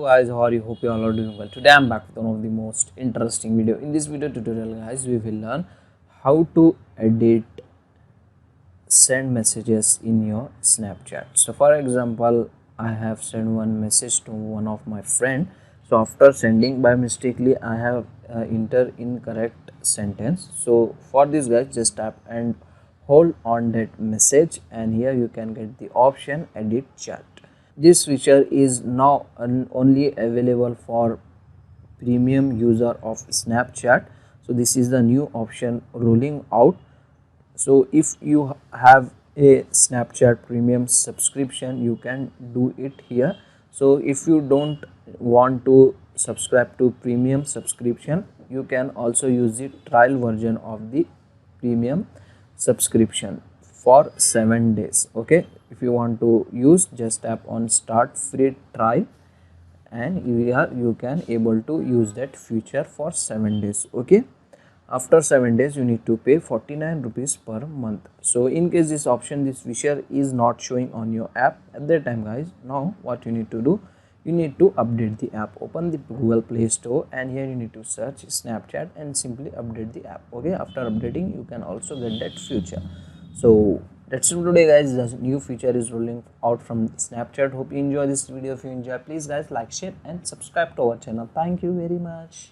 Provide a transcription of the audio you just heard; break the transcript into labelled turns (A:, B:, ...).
A: guys, how are you? Hope you all are doing well. Today I'm back with one of the most interesting video. In this video tutorial guys, we will learn how to edit send messages in your Snapchat. So for example, I have sent one message to one of my friend. So after sending, by mistakenly I have entered incorrect sentence. So for this guys, just tap and hold on that message, and here you can get the option edit chat. This feature is now only available for premium user of Snapchat. So this is the new option rolling out. So if you have a Snapchat premium subscription, you can do it here. So if you don't want to subscribe to premium subscription, you can also use the trial version of the premium subscription for 7 days. Okay, if you want to use, just tap on start free trial, and you can able to use that feature for 7 days. Okay, after 7 days you need to pay 49 rupees per month. So in case this feature is not showing on your app at that time guys, now what you need to do, you need to update the app. Open the Google Play Store, and here you need to search Snapchat and simply update the app. Okay, after updating you can also get that feature. So that's it for today guys. The new feature is rolling out from Snapchat. Hope you enjoy this video. If you enjoy, please guys like, share and subscribe to our channel. Thank you very much.